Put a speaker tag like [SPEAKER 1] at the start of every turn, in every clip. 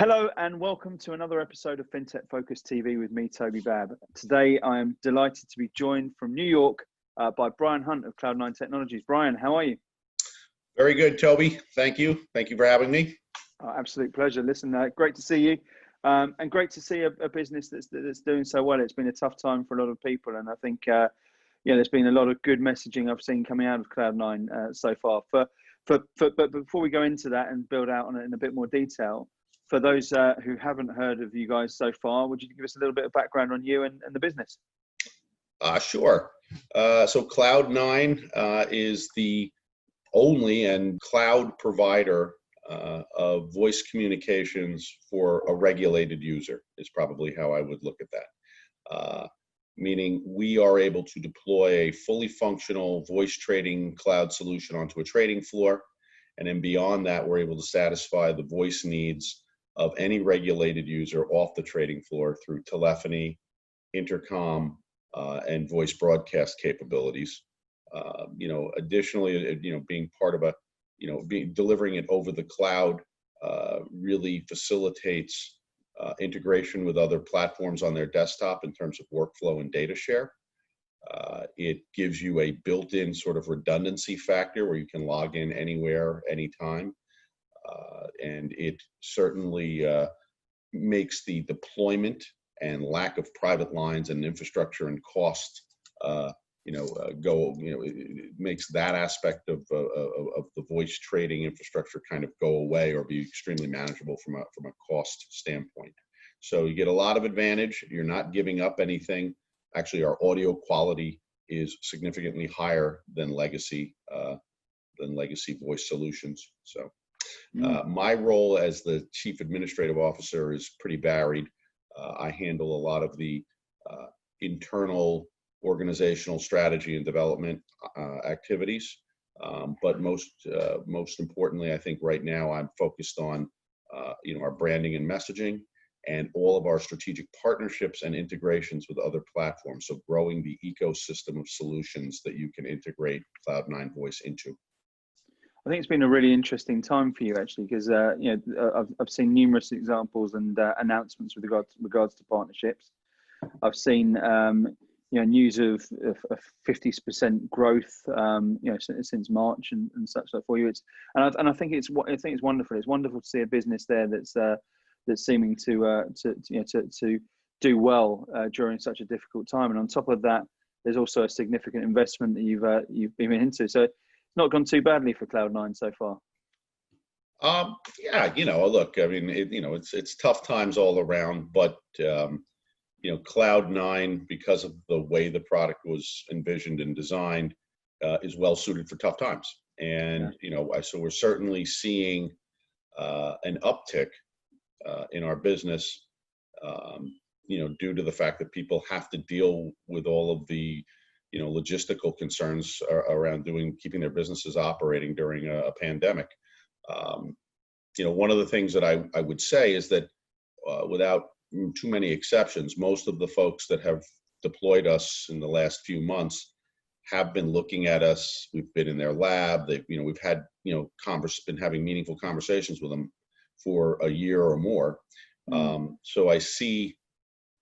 [SPEAKER 1] Hello and welcome to another episode of Fintech Focus TV with me, Toby. Today I am delighted to be joined from New York by Brian Hunt of Cloud9 Technologies. Brian, how are you?
[SPEAKER 2] Very good, Toby. Thank you. Thank you for having me.
[SPEAKER 1] Absolute pleasure. Listen, great to see you, and great to see a business that's doing so well. It's been a tough time for a lot of people, and I think there's been a lot of good messaging I've seen coming out of Cloud9 so far. But before we go into that and build out on it in a bit more detail, for those who haven't heard of you guys so far, would you give us a little bit of background on you and the business?
[SPEAKER 2] Sure. So Cloud9 is the only and cloud provider of voice communications for a regulated user, is probably how I would look at that. Meaning we are able to deploy a fully functional voice trading cloud solution onto a trading floor. And then beyond that, we're able to satisfy the voice needs of any regulated user off the trading floor through telephony, intercom, and voice broadcast capabilities. Additionally, being part of delivering it over the cloud really facilitates integration with other platforms on their desktop in terms of workflow and data share. It gives you a built-in sort of redundancy factor where you can log in anywhere, anytime. And it certainly makes the deployment and lack of private lines and infrastructure and cost, it makes that aspect of the voice trading infrastructure kind of go away or be extremely manageable from a cost standpoint. So you get a lot of advantage. You're not giving up anything. Actually, our audio quality is significantly higher than legacy voice solutions. So. My role as the Chief Administrative Officer is pretty varied. I handle a lot of the internal organizational strategy and development activities, but most importantly, I think right now I'm focused on our branding and messaging and all of our strategic partnerships and integrations with other platforms. So growing the ecosystem of solutions that you can integrate Cloud9 Voice into.
[SPEAKER 1] I think it's been a really interesting time for you, actually, because I've seen numerous examples and announcements with regards to partnerships. I've seen news of 50% growth since March and such like for you. I think it's wonderful. It's wonderful to see a business there that's seeming to do well during such a difficult time. And on top of that, there's also a significant investment that you've been into. So not gone too badly for Cloud9 so far.
[SPEAKER 2] Look, I mean, it's tough times all around, but Cloud9, because of the way the product was envisioned and designed, is well suited for tough times. And so we're certainly seeing an uptick in our business, due to the fact that people have to deal with all of the logistical concerns around keeping their businesses operating during a pandemic. One of the things that I would say is that without too many exceptions, most of the folks that have deployed us in the last few months have been looking at us. We've been in their lab. We've had, been having meaningful conversations with them for a year or more. So I see,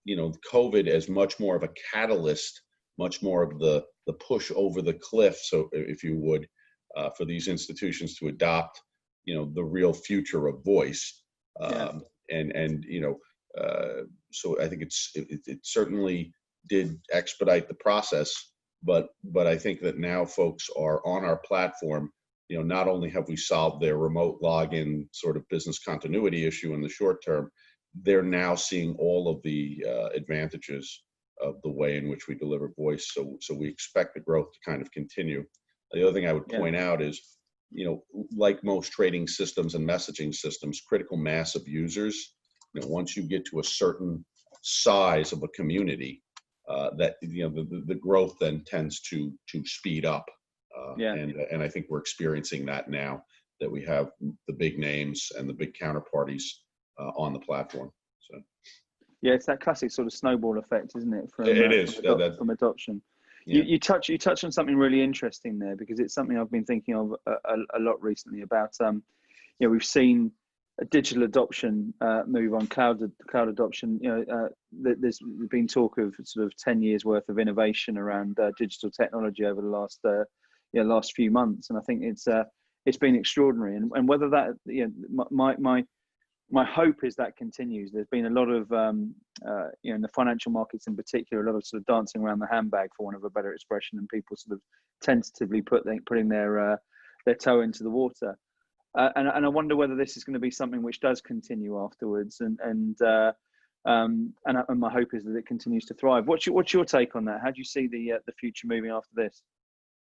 [SPEAKER 2] COVID as much more of a catalyst, much more of the push over the cliff, so if you would, for these institutions to adopt, the real future of voice. So I think it certainly did expedite the process, but I think that now folks are on our platform. Not only have we solved their remote login sort of business continuity issue in the short term, they're now seeing all of the advantages of the way in which we deliver voice. So we expect the growth to kind of continue. The other thing I would point out is, like most trading systems and messaging systems, critical mass of users, once you get to a certain size of a community, that the growth then tends to speed up. And I think we're experiencing that now that we have the big names and the big counterparties on the platform. So.
[SPEAKER 1] Yeah, it's that classic sort of snowball effect, isn't it? From adoption. Yeah. You touch on something really interesting there, because it's something I've been thinking of a lot recently about. We've seen digital adoption move on cloud adoption. There's been talk of sort of 10 years worth of innovation around digital technology over the last few months, and I think it's been extraordinary. And whether that, my hope is that continues. There's been a lot of in the financial markets in particular, a lot of sort of dancing around the handbag, for want of a better expression, and people sort of tentatively putting their toe into the water. And I wonder whether this is going to be something which does continue afterwards, and my hope is that it continues to thrive. What's your take on that? How do you see the future moving after this?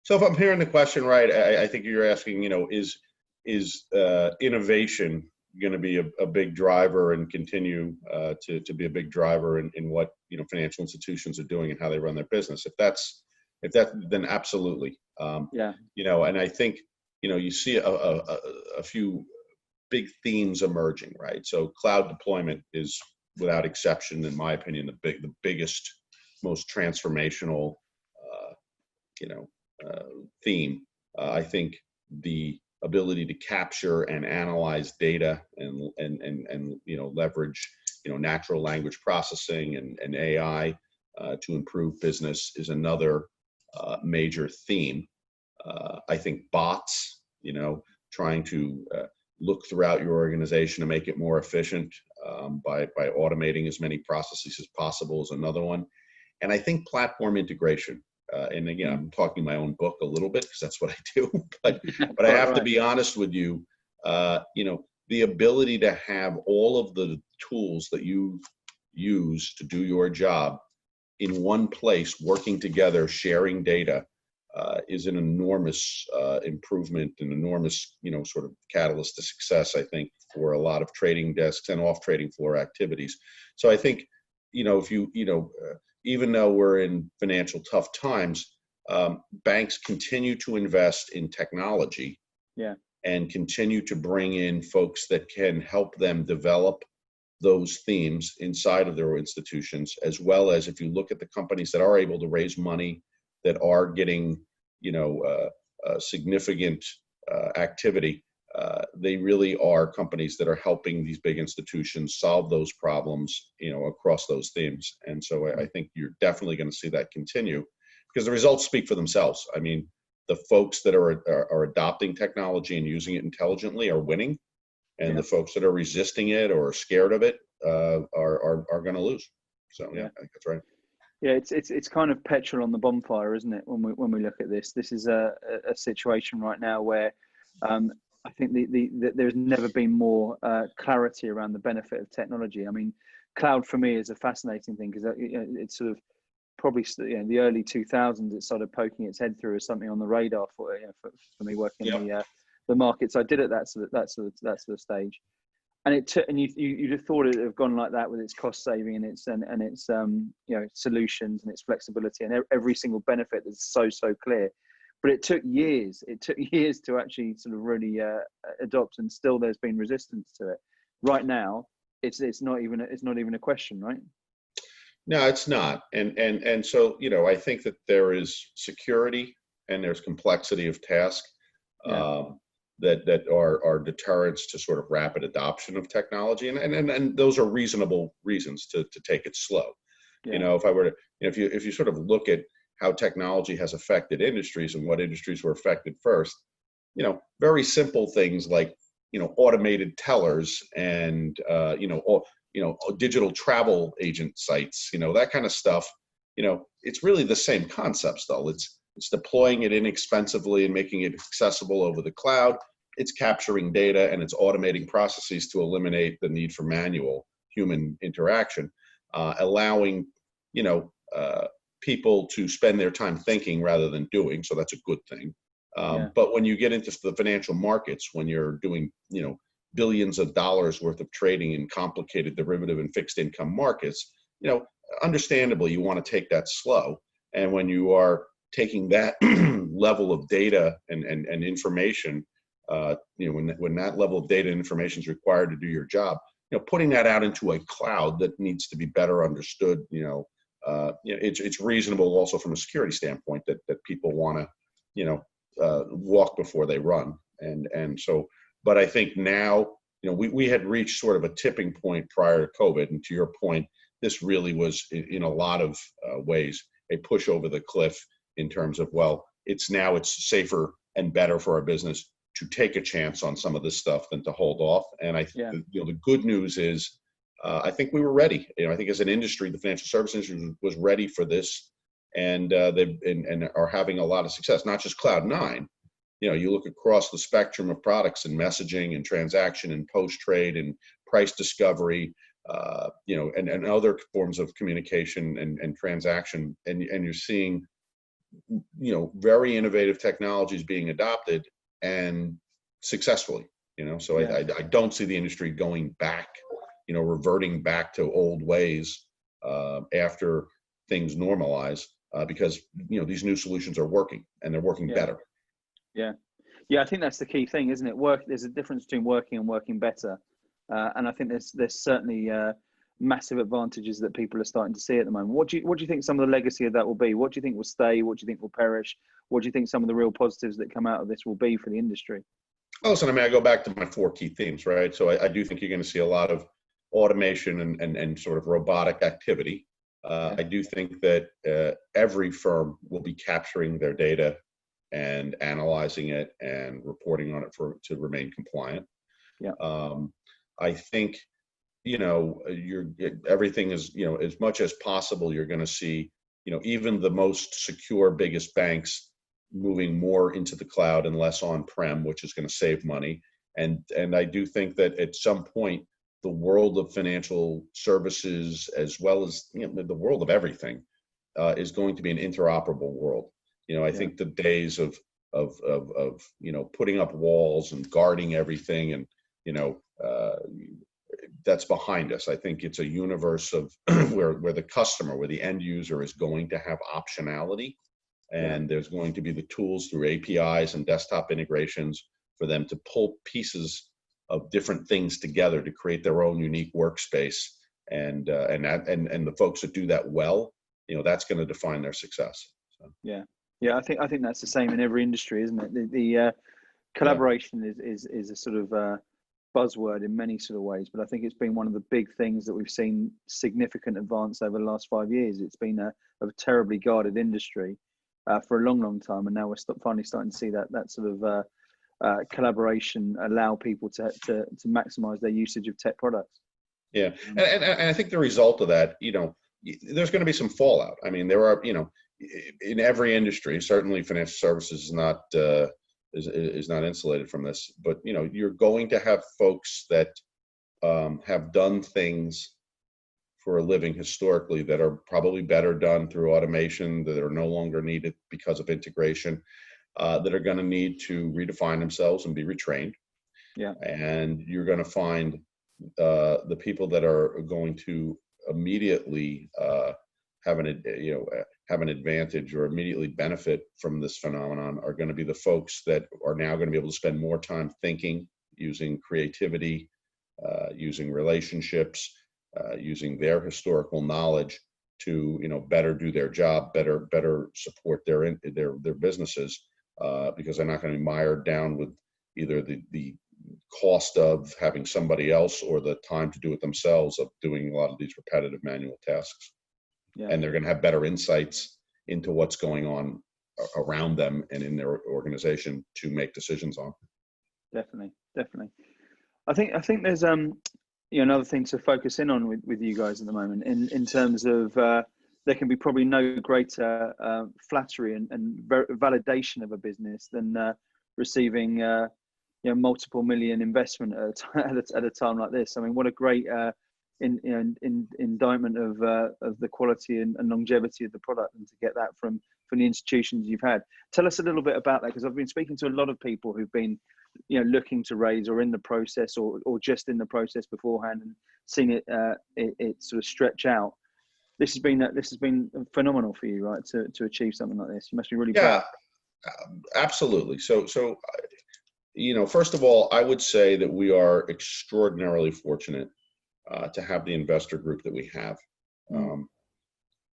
[SPEAKER 2] So if I'm hearing the question right, I think you're asking, is innovation going to be a big driver and continue to be a big driver in what financial institutions are doing and how they run their business? If that's then absolutely. And I think you see a few big themes emerging, right? So cloud deployment is, without exception, in my opinion, the biggest, most transformational, theme. I think the ability to capture and analyze data and leverage natural language processing and AI to improve business is another major theme. I think bots, trying to look throughout your organization to make it more efficient by automating as many processes as possible is another one. And I think platform integration. And again, I'm talking my own book a little bit because that's what I do. But I have to be honest with you. The ability to have all of the tools that you use to do your job in one place, working together, sharing data, is an enormous improvement, an enormous, sort of catalyst to success, I think, for a lot of trading desks and off trading floor activities. So I think, if you, even though we're in financial tough times, banks continue to invest in technology and continue to bring in folks that can help them develop those themes inside of their institutions, as well as if you look at the companies that are able to raise money, that are getting, significant activity, they really are companies that are helping these big institutions solve those problems, across those themes. And so I think you're definitely going to see that continue because the results speak for themselves. I mean, the folks that are adopting technology and using it intelligently are winning, and the folks that are resisting it or scared of it are going to lose. So I think that's right.
[SPEAKER 1] Yeah, it's kind of petrol on the bonfire, isn't it? When we look at this is a situation right now where I think there's never been more clarity around the benefit of technology. I mean, cloud for me is a fascinating thing because it's sort of probably in the early 2000s it started poking its head through as something on the radar for me working in the markets I did at that sort of stage. And you'd have thought it would have gone like that with its cost saving and its solutions and its flexibility and every single benefit that's so clear. But it took years. It took years to actually sort of really adopt, and still there's been resistance to it. Right now, it's not even a question, right?
[SPEAKER 2] No, it's not. And so I think that there is security and there's complexity of task. That are deterrents to sort of rapid adoption of technology, and those are reasonable reasons to take it slow. If I were to, if you sort of look at how technology has affected industries and what industries were affected first, very simple things like automated tellers and digital travel agent sites, that kind of stuff. It's really the same concepts though. It's deploying it inexpensively and making it accessible over the cloud. It's capturing data and it's automating processes to eliminate the need for manual human interaction, allowing people to spend their time thinking rather than doing. So that's a good thing. But when you get into the financial markets, when you're doing billions of dollars worth of trading in complicated derivative and fixed income markets, understandably you want to take that slow. And when you are taking that level of data and information, when that level of data and information is required to do your job, putting that out into a cloud that needs to be better understood, it's reasonable also from a security standpoint that people want to, walk before they run. And so, but I think now, we had reached sort of a tipping point prior to COVID. And to your point, this really was in a lot of ways a push over the cliff in terms of, well, it's safer and better for our business to take a chance on some of this stuff than to hold off. And I think, the good news is, I think we were ready. I think as an industry, the financial services industry was ready for this, and and are having a lot of success. Not just Cloud9. You look across the spectrum of products and messaging and transaction and post trade and price discovery, and other forms of communication and transaction, and you're seeing, very innovative technologies being adopted and successfully. So I don't see the industry going back, reverting back to old ways after things normalize, because these new solutions are working, and they're working better.
[SPEAKER 1] Yeah, I think that's the key thing, isn't it? There's a difference between working and working better, and I think there's certainly massive advantages that people are starting to see at the moment. What do you think some of the legacy of that will be? What do you think will stay? What do you think will perish? What do you think some of the real positives that come out of this will be for the industry?
[SPEAKER 2] Oh, listen, I go back to my 4 key themes, right? So I do think you're going to see a lot of automation and sort of robotic activity. I do think that every firm will be capturing their data and analyzing it and reporting on it to remain compliant. I think, everything is, as much as possible, you're going to see, even the most secure, biggest banks moving more into the cloud and less on-prem, which is going to save money. And I do think that at some point, the world of financial services, as well as the world of everything, is going to be an interoperable world. I think the days of putting up walls and guarding everything, and that's behind us. I think it's a universe of where the customer, where the end user is going to have optionality, and there's going to be the tools through APIs and desktop integrations for them to pull pieces of different things together to create their own unique workspace, and the folks that do that well, that's going to define their success. So.
[SPEAKER 1] Yeah, I think that's the same in every industry, isn't it? The collaboration is a sort of buzzword in many sort of ways, but I think it's been one of the big things that we've seen significant advance over the last 5 years. It's been a terribly guarded industry for a long time, and now we're finally starting to see that sort of collaboration allow people to maximize their usage of tech products.
[SPEAKER 2] Yeah, and I think the result of that, there's going to be some fallout. I mean, there are, in every industry, certainly financial services is not insulated from this, but you're going to have folks that have done things for a living historically that are probably better done through automation, that are no longer needed because of integration, that are going to need to redefine themselves and be retrained. And you're going to find the people that are going to immediately have an advantage or immediately benefit from this phenomenon are going to be the folks that are now going to be able to spend more time thinking, using creativity, using relationships, using their historical knowledge to better do their job, better support their businesses, because they're not going to be mired down with either the cost of having somebody else or the time to do it themselves of doing a lot of these repetitive manual tasks. And they're going to have better insights into what's going on around them and in their organization to make decisions on.
[SPEAKER 1] Definitely. I think there's another thing to focus in on with you guys at the moment in terms of there can be probably no greater flattery and validation of a business than receiving multiple million investment at a time like this. I mean, what a great indictment of the quality and longevity of the product, and to get that from the institutions you've had. Tell us a little bit about that, because I've been speaking to a lot of people who've been looking to raise or in the process or just in the process beforehand, and seen it sort of stretch out. This has been phenomenal for you, right, to achieve something like this. You must be really proud.
[SPEAKER 2] Absolutely. So first of all, I would say that we are extraordinarily fortunate to have the investor group that we have.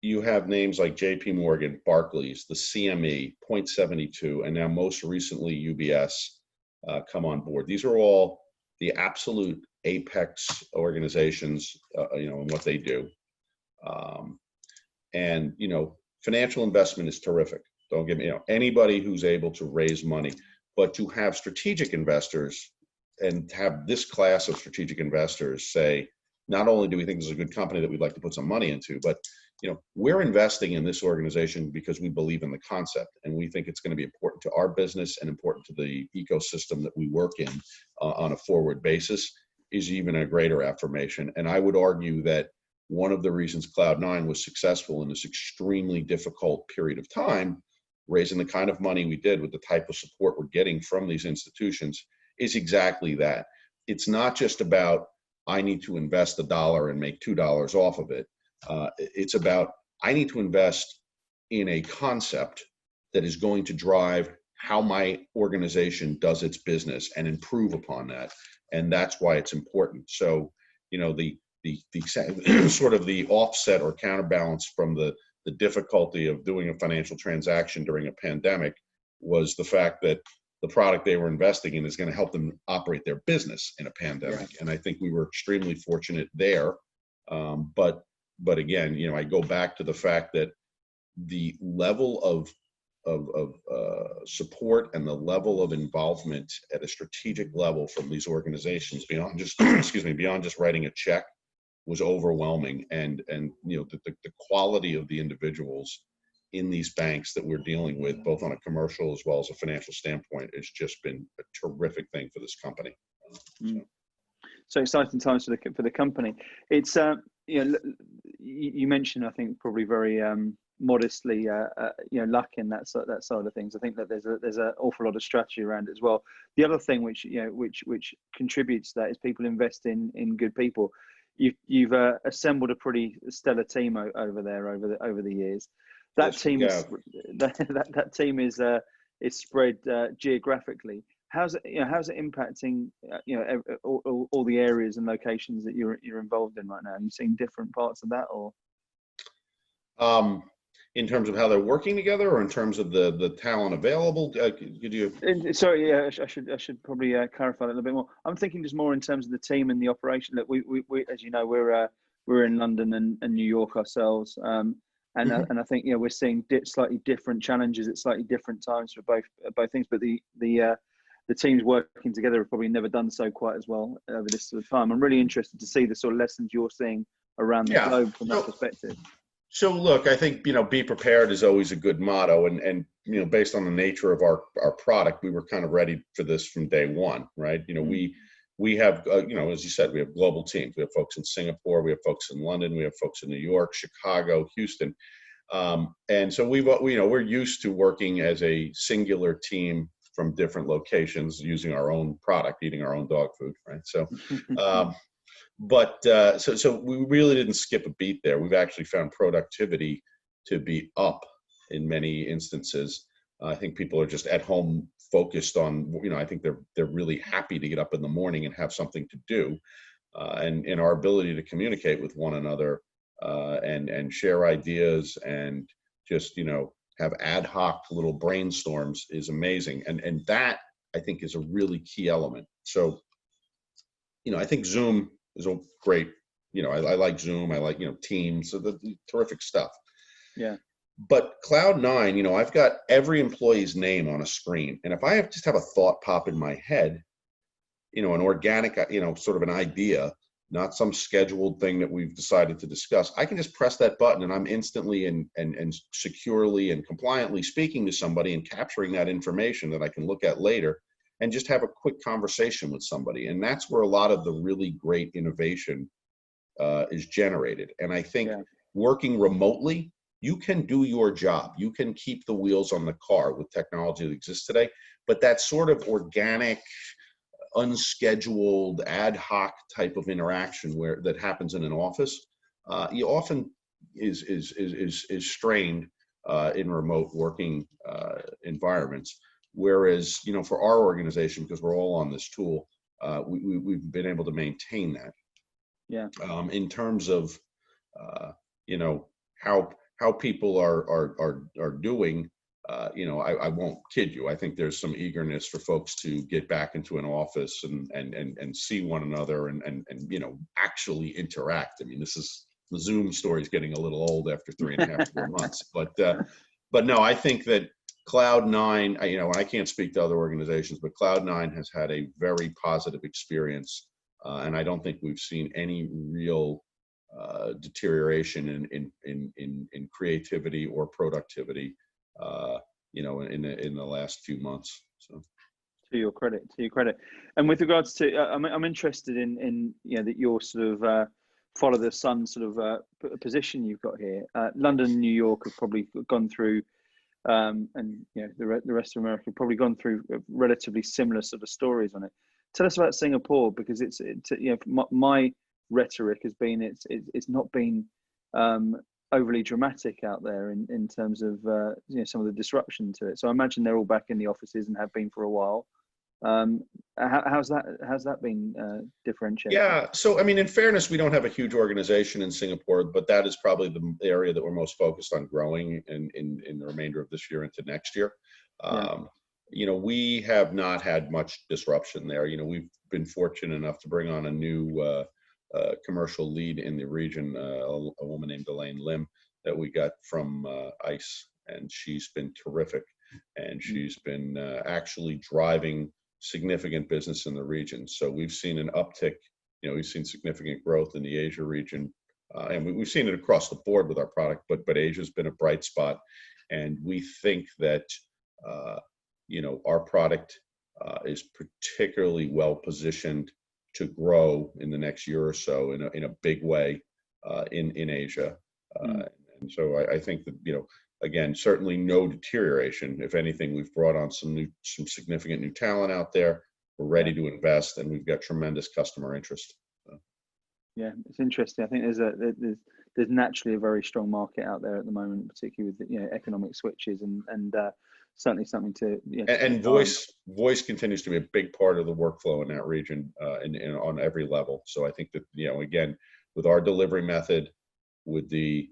[SPEAKER 2] You have names like JP Morgan, Barclays, the CME, Point72, and now most recently UBS come on board. These are all the absolute apex organizations, and what they do. And, financial investment is terrific. Don't get me, anybody who's able to raise money, but to have strategic investors and have this class of strategic investors say, not only do we think this is a good company that we'd like to put some money into, but we're investing in this organization because we believe in the concept and we think it's going to be important to our business and important to the ecosystem that we work in on a forward basis, is even a greater affirmation. And I would argue that one of the reasons Cloud9 was successful in this extremely difficult period of time, raising the kind of money we did with the type of support we're getting from these institutions, is exactly that. It's not just about, I need to invest $1 and make $2 off of it. It's about, I need to invest in a concept that is going to drive how my organization does its business and improve upon that. And that's why it's important. So, the sort of the offset or counterbalance from the difficulty of doing a financial transaction during a pandemic was the fact that the product they were investing in is going to help them operate their business in a pandemic. Yeah. And I think we were extremely fortunate there. But again, I go back to the fact that the level of support and the level of involvement at a strategic level from these organizations beyond just beyond just writing a check was overwhelming. And the quality of the individuals in these banks that we're dealing with, both on a commercial as well as a financial standpoint, has just been a terrific thing for this company.
[SPEAKER 1] So exciting times for the company. It's you mentioned, I think, probably very modestly, luck in that side of things. I think that there's an awful lot of strategy around it as well. The other thing which contributes to that is people invest in good people. You've assembled a pretty stellar team over there over the years. That team is spread geographically. How's it impacting all the areas and locations that you're involved in right now? Are you seeing different parts of that, or
[SPEAKER 2] in terms of how they're working together, or in terms of the talent available? Could you?
[SPEAKER 1] Sorry, yeah, I should probably clarify that a little bit more. I'm thinking just more in terms of the team and the operation. That we as you know, we're in London and New York ourselves, and I think we're seeing slightly different challenges at slightly different times for both things. But the teams working together have probably never done so quite as well over this sort of time. I'm really interested to see the sort of lessons you're seeing around the globe from that perspective.
[SPEAKER 2] So look, I think, be prepared is always a good motto. And based on the nature of our product, we were kind of ready for this from day one, right? We have, as you said, we have global teams. We have folks in Singapore, we have folks in London, we have folks in New York, Chicago, Houston. And so we're used to working as a singular team from different locations, using our own product, eating our own dog food, right? So, so we really didn't skip a beat there. We've actually found productivity to be up in many instances. I think people are just at home focused on, I think they're really happy to get up in the morning and have something to do, and our ability to communicate with one another and share ideas and just have ad hoc little brainstorms is amazing. And that, I think, is a really key element. So, I think Zoom is a great, I like Zoom. I like, Teams, so the terrific stuff.
[SPEAKER 1] Yeah.
[SPEAKER 2] But Cloud9, I've got every employee's name on a screen. And if I just have a thought pop in my head, an organic, sort of an idea, not some scheduled thing that we've decided to discuss, I can just press that button and I'm instantly and securely and compliantly speaking to somebody and capturing that information that I can look at later and just have a quick conversation with somebody. And that's where a lot of the really great innovation is generated. And I think working remotely, you can do your job. You can keep the wheels on the car with technology that exists today, but that sort of organic, unscheduled, ad hoc type of interaction that happens in an office, you often is strained in remote working environments. Whereas, for our organization, because we're all on this tool, we've been able to maintain that.
[SPEAKER 1] Yeah.
[SPEAKER 2] In terms of, how people are doing, I won't kid you. I think there's some eagerness for folks to get back into an office and see one another and actually interact. I mean, the Zoom story is getting a little old after 3.5, 4 months. But no, I think that Cloud9, I can't speak to other organizations, but Cloud9 has had a very positive experience, and I don't think we've seen any real deterioration in creativity or productivity, in the last few months. So,
[SPEAKER 1] to your credit, and with regards to, I'm interested in that you're sort of follow the sun sort of position you've got here. London and New York have probably gone through. And the rest of America have probably gone through relatively similar sort of stories on it. Tell us about Singapore, because my rhetoric has been it's not been overly dramatic out there in terms of some of the disruption to it. So I imagine they're all back in the offices and have been for a while. How's that been differentiated?
[SPEAKER 2] Yeah, so I mean, in fairness, we don't have a huge organization in Singapore, but that is probably the area that we're most focused on growing in the remainder of this year into next year. We have not had much disruption there. We've been fortunate enough to bring on a new commercial lead in the region, a woman named Elaine Lim, that we got from ICE, and she's been terrific, and she's been actually driving significant business in the region. So we've seen an uptick. We've seen significant growth in the Asia region, and we've seen it across the board with our product. But Asia's been a bright spot, and we think that our product is particularly well positioned to grow in the next year or so in a big way in Asia. And so I think that again, certainly no deterioration. If anything, we've brought on some significant new talent out there. We're ready to invest, and we've got tremendous customer interest. So.
[SPEAKER 1] Yeah, it's interesting. I think there's naturally a very strong market out there at the moment, particularly with economic switches and certainly something to.
[SPEAKER 2] And voice continues to be a big part of the workflow in that region, and on every level. So I think that again, with our delivery method, with the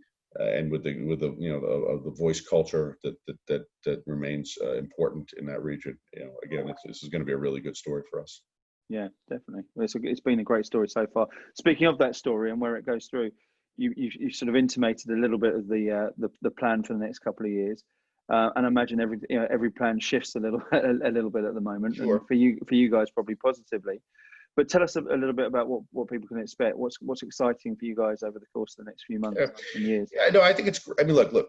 [SPEAKER 2] voice culture that remains important in that region. Again, this is going to be a really good story for us.
[SPEAKER 1] Yeah, definitely. It's been a great story so far. Speaking of that story and where it goes through, you sort of intimated a little bit of the plan for the next couple of years, and I imagine every plan shifts a little bit at the moment.
[SPEAKER 2] Sure.
[SPEAKER 1] And for you guys, probably positively. But tell us a little bit about what people can expect. What's exciting for you guys over the course of the next few months and years?
[SPEAKER 2] Yeah, no, I think it's. I mean, look.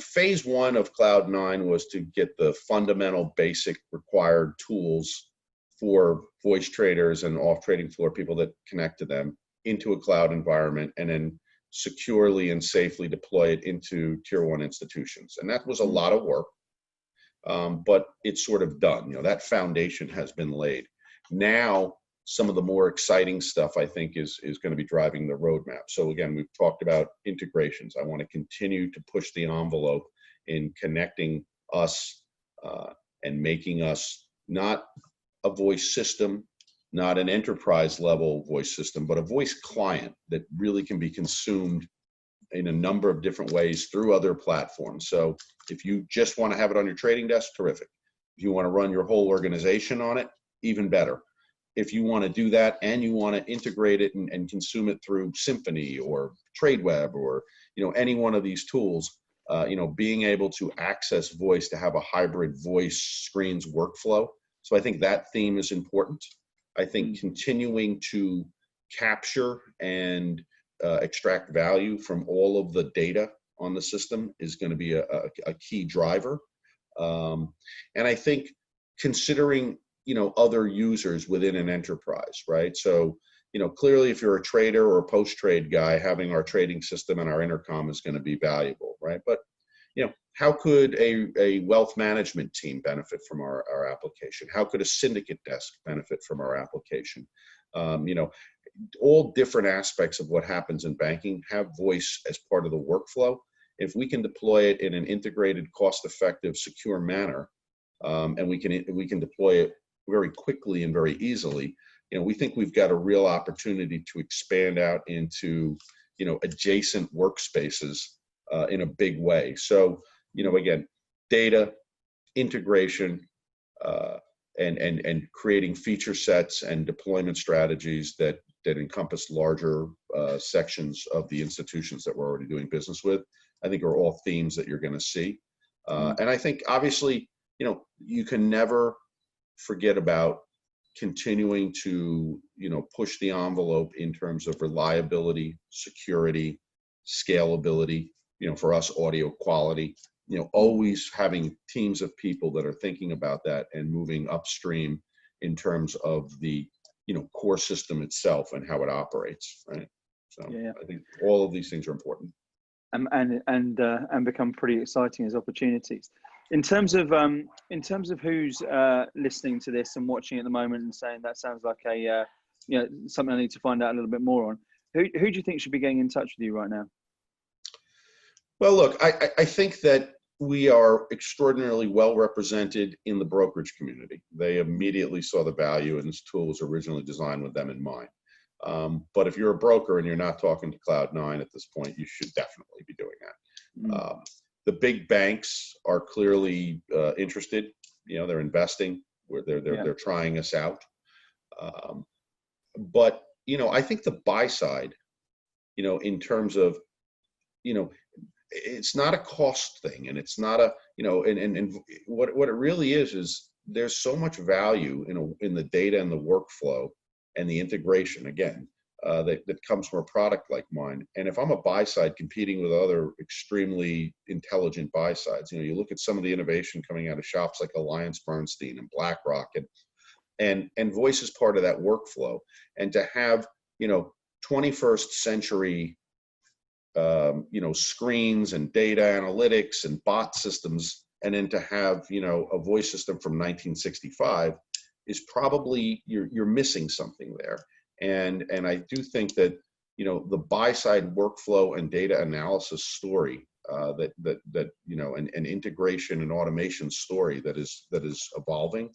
[SPEAKER 2] Phase one of Cloud9 was to get the fundamental, basic, required tools for voice traders and off trading floor people that connect to them into a cloud environment, and then securely and safely deploy it into tier 1 institutions. And that was a lot of work, but it's sort of done. That foundation has been laid. Now, some of the more exciting stuff, I think, is going to be driving the roadmap. So again, we've talked about integrations. I want to continue to push the envelope in connecting us and making us not a voice system, not an enterprise level voice system, but a voice client that really can be consumed in a number of different ways through other platforms. So if you just want to have it on your trading desk, terrific. If you want to run your whole organization on it, even better. If you want to do that and you want to integrate it and consume it through Symphony or TradeWeb or any one of these tools, being able to access voice, to have a hybrid voice screens workflow. So I think that theme is important. I think continuing to capture and extract value from all of the data on the system is going to be a key driver. And I think considering other users within an enterprise, right? So, clearly if you're a trader or a post-trade guy, having our trading system and our intercom is going to be valuable, right? But, how could a wealth management team benefit from our application? How could a syndicate desk benefit from our application? All different aspects of what happens in banking have voice as part of the workflow. If we can deploy it in an integrated, cost-effective, secure manner, and we can deploy it very quickly and very easily, we think we've got a real opportunity to expand out into, adjacent workspaces in a big way. So, again, data, integration, and creating feature sets and deployment strategies that encompass larger sections of the institutions that we're already doing business with, I think are all themes that you're going to see. And I think obviously, you can never forget about continuing to, push the envelope in terms of reliability, security, scalability, for us, audio quality, always having teams of people that are thinking about that and moving upstream in terms of the, core system itself and how it operates, right? So
[SPEAKER 1] Yeah.
[SPEAKER 2] I think all of these things are important.
[SPEAKER 1] And become pretty exciting as opportunities. In terms of who's listening to this and watching at the moment and saying that sounds like a something I need to find out a little bit more on, who do you think should be getting in touch with you right now?
[SPEAKER 2] Well, look, I think that we are extraordinarily well represented in the brokerage community. They immediately saw the value, and this tool was originally designed with them in mind. But if you're a broker and you're not talking to Cloud9 at this point, you should definitely be doing that. The big banks are clearly interested. They're investing. They're trying us out. But I think the buy side, in terms of, it's not a cost thing, and it's not a, and what it really is there's so much value in the data and the workflow and the integration, again, that comes from a product like mine. And if I'm a buy side competing with other extremely intelligent buy sides, you look at some of the innovation coming out of shops like AllianceBernstein and BlackRock, and voice is part of that workflow. And to have 21st century screens and data analytics and bot systems, and then to have a voice system from 1965 is probably you're missing something there. And I do think that the buy side workflow and data analysis story and integration and automation story that is evolving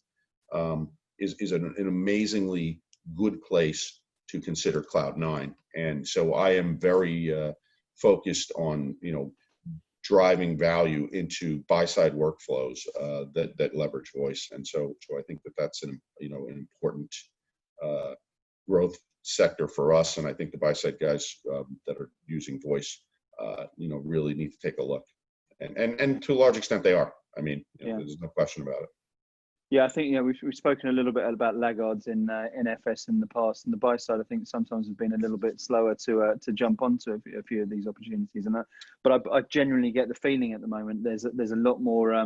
[SPEAKER 2] is an amazingly good place to consider Cloud9. And so I am very focused on driving value into buy-side workflows that leverage voice, and so I think that's an important growth sector for us, and I think the buy-side guys that are using voice really need to take a look, and to a large extent they are. I mean, there's no question about it.
[SPEAKER 1] Yeah, I think we've spoken a little bit about laggards in FS in the past, and the buy side I think sometimes has been a little bit slower to jump onto a few of these opportunities, but I genuinely get the feeling at the moment there's a lot more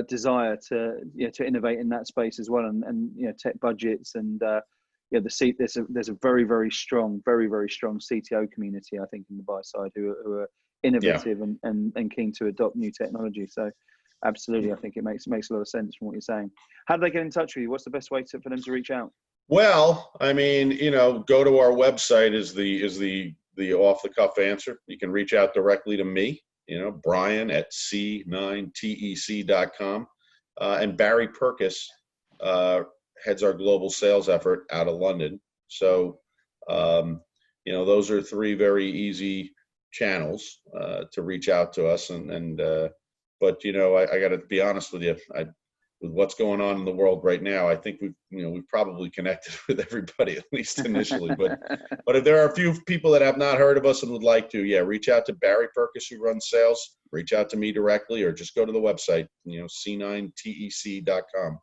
[SPEAKER 1] desire to innovate in that space as well, and tech budgets and there's a very strong CTO community I think in the buy side who are innovative and keen to adopt new technology. So. Absolutely, I think it makes a lot of sense from what you're saying. How do they get in touch with you? What's the best way for them to reach out?
[SPEAKER 2] Well, I mean, go to our website is the off the cuff answer. You can reach out directly to me, Brian at c9tec.com, and Barry Purkis heads our global sales effort out of London. So, those are three very easy channels to reach out to us, but I got to be honest with you. With what's going on in the world right now, I think we've probably connected with everybody, at least initially. But if there are a few people that have not heard of us and would like to, reach out to Barry Purkis, who runs sales. Reach out to me directly, or just go to the website, c9tec.com.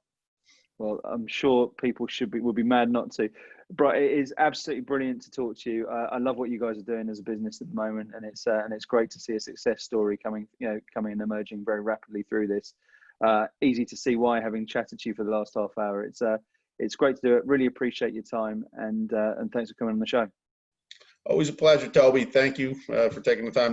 [SPEAKER 2] Well,
[SPEAKER 1] I'm sure people would be mad not to. But it is absolutely brilliant to talk to you. I love what you guys are doing as a business at the moment, and it's great to see a success story coming and emerging very rapidly through this. Easy to see why, having chatted to you for the last half hour. It's great to do it. Really appreciate your time, and thanks for coming on the show.
[SPEAKER 2] Always a pleasure, Toby. Thank you for taking the time.